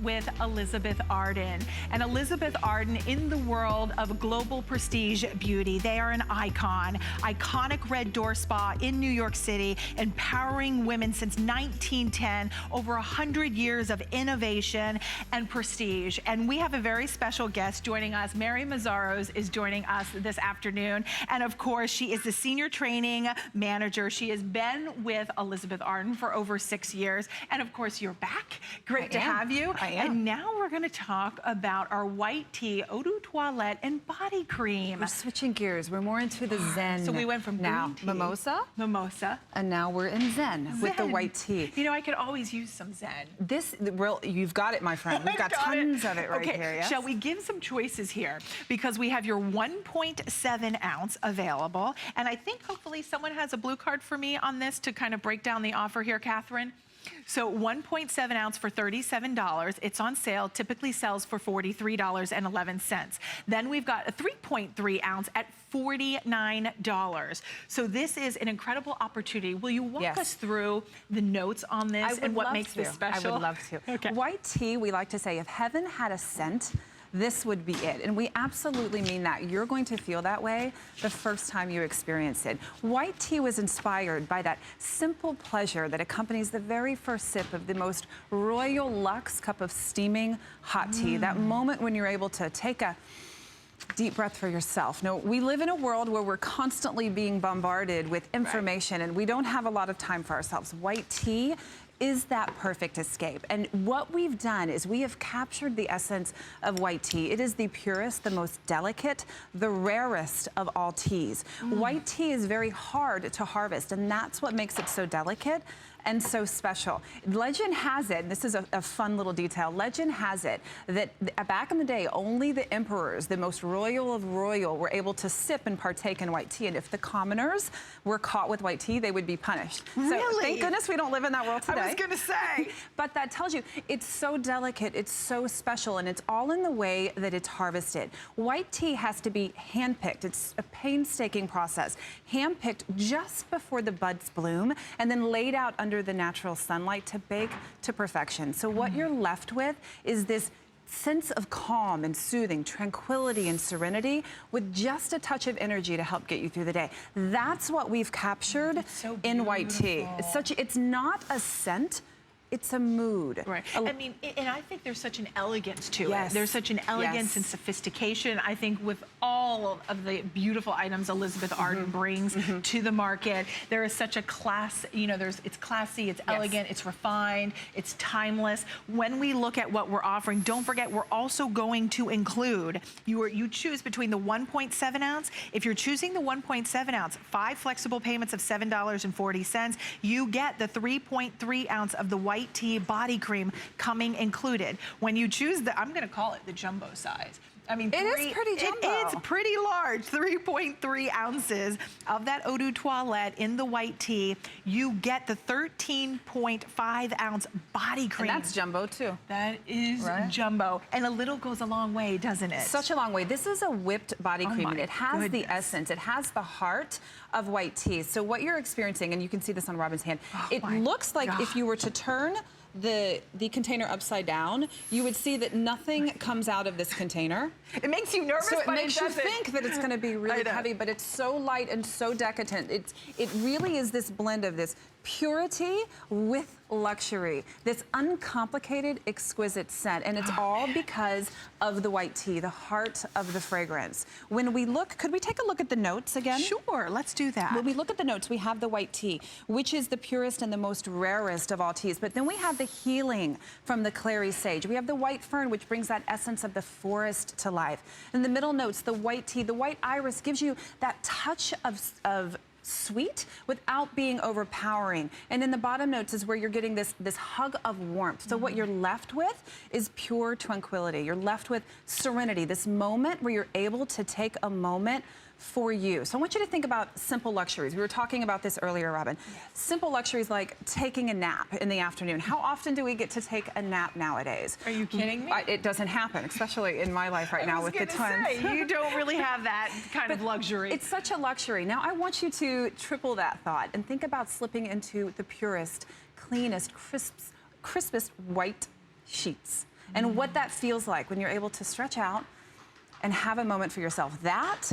with Elizabeth Arden. And Elizabeth Arden, in the world of global prestige beauty, they are an icon. Iconic red door spa in New York City, empowering women since 1910, over 100 years of innovation and prestige. And we have a very special guest joining us. Mary Mazzaros is joining us this afternoon. And of course, she is the senior training manager. She has been with Elizabeth Arden for over 6 years. And of course, you're back. Great to have you. I am. And now we're going to talk about our white tea, Eau de Toilette, and body cream. We're switching gears. We're more into the Zen. So we went from now green tea, mimosa, and now we're in Zen with the white tea. You know, I could always use some Zen. This, well, you've got it, my friend. We've got tons of it right here. Yes? Shall we give some choices here? Because we have your 1.7 ounce available, and I think hopefully someone has a blue card for me on this to kind of break down the offer here, Catherine. So 1.7 ounce for $37. It's on sale, typically sells for $43.11. Then we've got a 3.3 ounce at $49. So this is an incredible opportunity. Will you walk us through the notes on this and what makes this special? I would love to. Okay. White tea, we like to say, if heaven had a scent, this would be it. And we absolutely mean that. You're going to feel that way the first time you experience it. White tea was inspired by that simple pleasure that accompanies the very first sip of the most royal luxe cup of steaming hot tea. That moment when you're able to take a deep breath for yourself. No, we live in a world where we're constantly being bombarded with information, and we don't have a lot of time for ourselves. White tea is that perfect escape. And what we've done is we have captured the essence of white tea. It is the purest, the most delicate, the rarest of all teas. White tea is very hard to harvest, and that's what makes it so delicate and so special. Legend has it, and this is a fun little detail, legend has it that back in the day, only the emperors, the most royal of royal, were able to sip and partake in white tea. And if the commoners were caught with white tea, they would be punished. Really? So thank goodness we don't live in that world today. I was gonna say. But that tells you, it's so delicate, it's so special, and it's all in the way that it's harvested. White tea has to be handpicked. It's a painstaking process. Handpicked just before the buds bloom, and then laid out under the natural sunlight to bake to perfection. So what you're left with is this sense of calm and soothing, tranquility and serenity, with just a touch of energy to help get you through the day. That's what we've captured in white tea. It's not a scent, it's a mood. Right. I mean, and I think there's such an elegance to it. There's such an elegance and sophistication. I think with all of the beautiful items Elizabeth Arden brings to the market, there is such a class, you know, it's classy, it's elegant, it's refined, it's timeless. When we look at what we're offering, don't forget we're also going to include, you choose between the 1.7 ounce. If you're choosing the 1.7 ounce, 5 flexible payments of $7.40, you get the 3.3 ounce of the white tea body cream coming included. When you choose the, I'm gonna call it the jumbo size. I mean, it is pretty jumbo. It's pretty large, 3.3 ounces of that Eau de Toilette in the white tea. You get the 13.5 ounce body cream. And that's jumbo too. That is jumbo. And a little goes a long way, doesn't it? Such a long way. This is a whipped body cream, and it has the essence. It has the heart of white tea. So what you're experiencing, and you can see this on Robin's hand, it looks like if you were to turn the container upside down, you would see that nothing comes out of this container. It makes you nervous, so it but makes you think that it's going to be really heavy, but it's so light and so decadent. It really is this blend of this purity with luxury, this uncomplicated, exquisite scent, and it's all because of the white tea, the heart of the fragrance. When we look, could we take a look at the notes again? Sure, let's do that. When we look at the notes, we have the white tea, which is the purest and the most rarest of all teas, but then we have the healing from the clary sage. We have the white fern, which brings that essence of the forest to life. In the middle notes, the white tea, the white iris gives you that touch of sweet without being overpowering. And in the bottom notes is where you're getting this hug of warmth. So what you're left with is pure tranquility. You're left with serenity, this moment where you're able to take a moment for you. So I want you to think about simple luxuries. We were talking about this earlier, Robin. Simple luxuries like taking a nap in the afternoon. How often do we get to take a nap nowadays? Are you kidding me? It doesn't happen, especially in my life right now with the twins. You don't really have that kind of luxury. It's such a luxury. Now I want you to triple that thought and think about slipping into the purest, cleanest, crispest white sheets. and what that feels like when you're able to stretch out and have a moment for yourself. That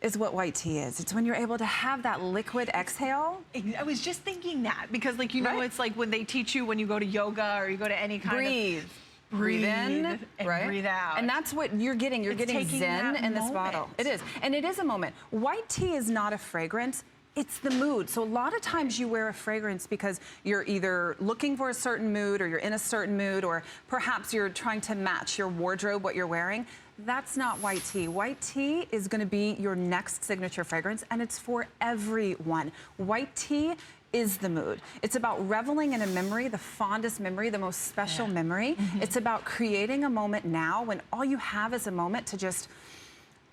is what white tea is. It's when you're able to have that liquid exhale. I was just thinking that because, like, you know, Right. it's like when they teach you when you go to yoga or you go to any kind of... Breathe in and right? breathe out. And that's what you're getting. You're getting zen in this bottle. It is. And it is a moment. White tea is not a fragrance. It's the mood. So a lot of times you wear a fragrance because you're either looking for a certain mood or you're in a certain mood, or perhaps you're trying to match your wardrobe, what you're wearing. That's not white tea. White tea is going to be your next signature fragrance, and it's for everyone. White tea is the mood. It's about reveling in a memory, the fondest memory, the most special memory. It's about creating a moment now when all you have is a moment to just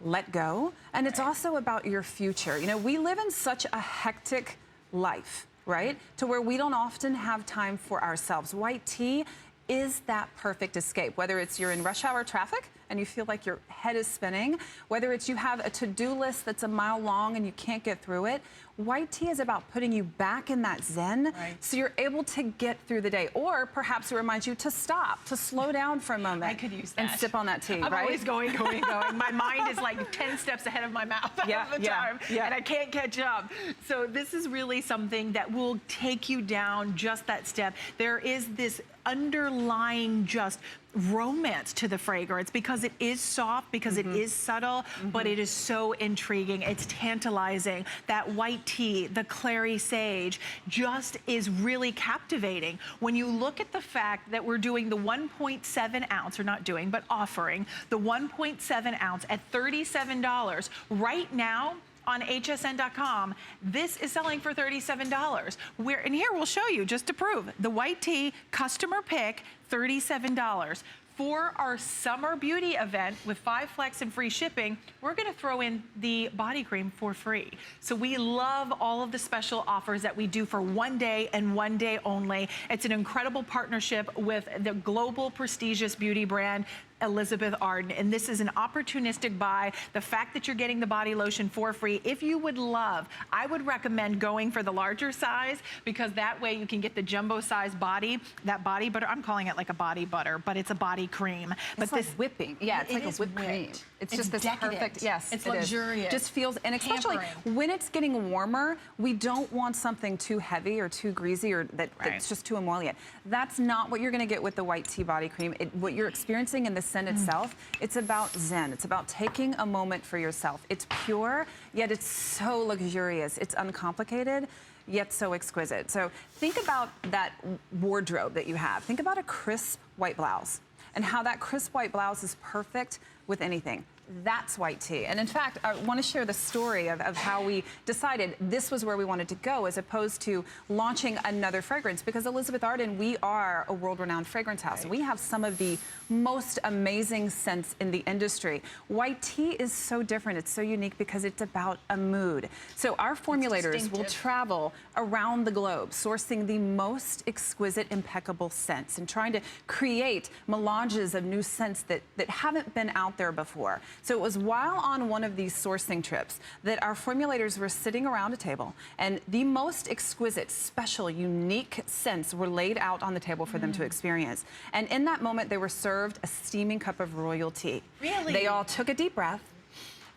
let go. And it's also about your future. You know, we live in such a hectic life, right? To where we don't often have time for ourselves. White tea is that perfect escape, whether it's you're in rush hour traffic and you feel like your head is spinning, whether it's you have a to-do list that's a mile long and you can't get through it. White tea is about putting you back in that zen, so you're able to get through the day. Or perhaps it reminds you to stop, to slow down for a moment. I could use that. And sip on that tea, I'm right? always going. My mind is like 10 steps ahead of my mouth all the time, and I can't catch up. So this is really something that will take you down just that step. There is this underlying just romance to the fragrance because it is soft, because it is subtle, but it is so intriguing. It's tantalizing. That white tea, the clary sage, just is really captivating. When you look at the fact that we're doing the 1.7 ounce, or not doing, but offering the 1.7 ounce at $37 right now, on hsn.com, this is selling for $37. And here we'll show you, just to prove, the white tea customer pick, $37. For our summer beauty event with 5 flex and free shipping, we're gonna throw in the body cream for free. So we love all of the special offers that we do for one day and one day only. It's an incredible partnership with the global prestigious beauty brand, Elizabeth Arden, and this is an opportunistic buy. The fact that you're getting the body lotion for free, if you would love, I would recommend going for the larger size, because that way you can get the jumbo size body, that body butter. I'm calling it like a body butter, but it's a body cream. But this whipping, it's like a whipped cream. It's just this decadent. perfect, it's luxurious. Just feels, and especially when it's getting warmer, we don't want something too heavy or too greasy or that's just too emollient. That's not what you're going to get with the white tea body cream. What you're experiencing in the scent itself, it's about zen. It's about taking a moment for yourself. It's pure, yet it's so luxurious. It's uncomplicated, yet so exquisite. So think about that wardrobe that you have. Think about a crisp white blouse and how that crisp white blouse is perfect with anything. That's white tea. And in fact, I want to share the story of how we decided this was where we wanted to go, as opposed to launching another fragrance. Because Elizabeth Arden, we are a world-renowned fragrance house. We have some of the most amazing scents in the industry. White tea is so different. It's so unique because it's about a mood. So our formulators will travel around the globe, sourcing the most exquisite, impeccable scents and trying to create melanges of new scents that haven't been out there before. So it was while on one of these sourcing trips that our formulators were sitting around a table, and the most exquisite, special, unique scents were laid out on the table for them to experience. And in that moment, they were served a steaming cup of royal tea. Really? They all took a deep breath.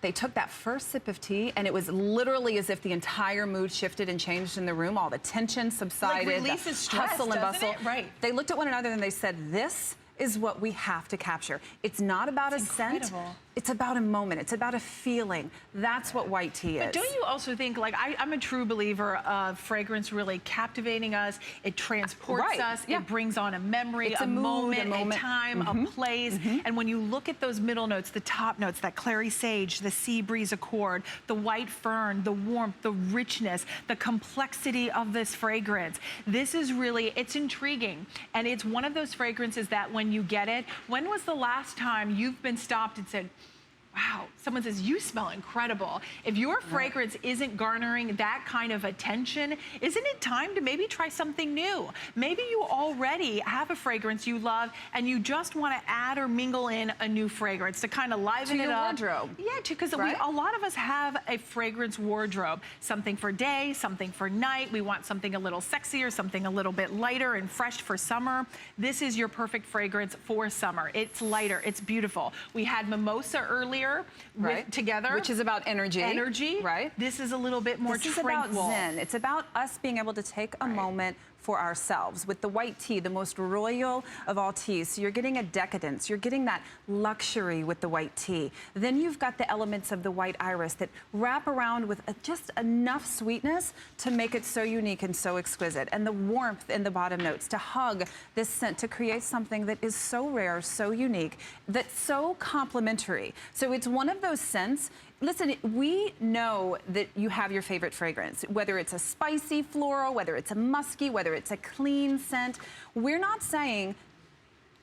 They took that first sip of tea, and it was literally as if the entire mood shifted and changed in the room. All the tension subsided, like releases stress, hustle and bustle. Right. They looked at one another and they said, "This is what we have to capture. It's not about a scent. It's about a moment. It's about a feeling. That's what white tea is." But don't you also think, like, I'm a true believer of fragrance really captivating us. It transports us. It brings on a memory, a moment, a time, a place. And when you look at those middle notes, the top notes, that clary sage, the sea breeze accord, the white fern, the warmth, the richness, the complexity of this fragrance, this is really, it's intriguing. And it's one of those fragrances that when you get it, when was the last time you've been stopped and said, Wow, someone says, you smell incredible. If your fragrance isn't garnering that kind of attention, isn't it time to maybe try something new? Maybe you already have a fragrance you love and you just want to add or mingle in a new fragrance to kind of liven it up. To your wardrobe. Yeah, because right? a lot of us have a fragrance wardrobe. Something for day, something for night. We want something a little sexier, something a little bit lighter and fresh for summer. This is your perfect fragrance for summer. It's lighter, it's beautiful. We had mimosa earlier together. Which is about energy. Energy. Right. This is a little bit more tranquil. This is about zen. It's about us being able to take a moment for ourselves. With the white tea, the most royal of all teas. So you're getting a decadence. You're getting that luxury with the white tea. Then you've got the elements of the white iris that wrap around with just enough sweetness to make it so unique and so exquisite. And the warmth in the bottom notes to hug this scent to create something that is so rare, so unique, that's so complimentary. So it's one of those scents. Listen, we know that you have your favorite fragrance, whether it's a spicy floral, whether it's a musky, whether it's a clean scent. We're not saying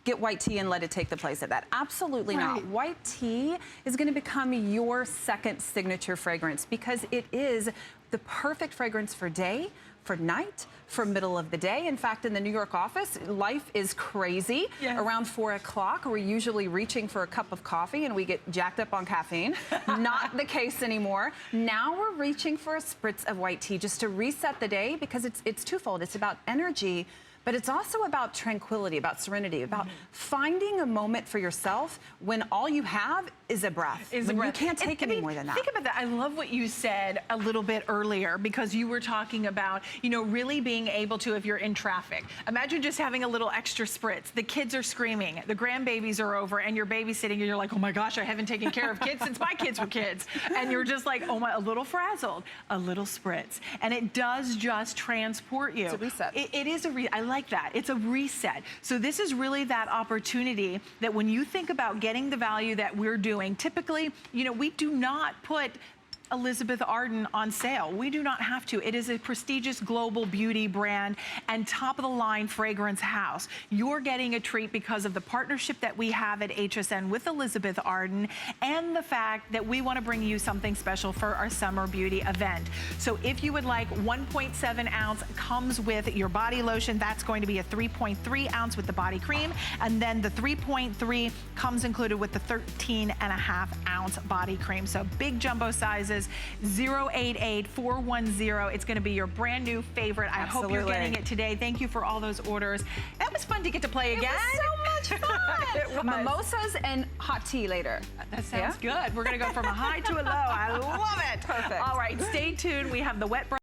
get white tea and let it take the place of that. Absolutely not. White tea is going to become your second signature fragrance because it is the perfect fragrance for day, for night, for middle of the day. In fact, in the New York office, life is crazy. Yes. Around 4 o'clock, we're usually reaching for a cup of coffee and we get jacked up on caffeine. Not the case anymore. Now we're reaching for a spritz of white tea just to reset the day because it's twofold. It's about energy, but it's also about tranquility, about serenity, about finding a moment for yourself when all you have is a breath. You can't take any more than that. Think about that. I love what you said a little bit earlier because you were talking about, you know, really being able to, if you're in traffic, imagine just having a little extra spritz. The kids are screaming, the grandbabies are over, and you're babysitting, and you're like, oh my gosh, I haven't taken care of kids since my kids were kids. And you're just like, oh my, a little frazzled, a little spritz. And it does just transport you. It's a reset. It is I like that. It's a reset. So this is really that opportunity that when you think about getting the value that we're doing, typically, you know, we do not put Elizabeth Arden on sale. We do not have to. It is a prestigious global beauty brand and top-of-the-line fragrance house. You're getting a treat because of the partnership that we have at HSN with Elizabeth Arden and the fact that we want to bring you something special for our summer beauty event. So if you would like, 1.7 ounce comes with your body lotion. That's going to be a 3.3 ounce with the body cream. And then the 3.3 comes included with the 13.5 ounce body cream. So big jumbo sizes. 088410. It's going to be your brand new favorite. I hope you're getting it today. Thank you for all those orders. That was fun to get to play again. It was so much fun. Mimosas and hot tea later. That sounds good. We're going to go from a high to a low. I love it. Perfect. All right, stay tuned. We have the wet brush.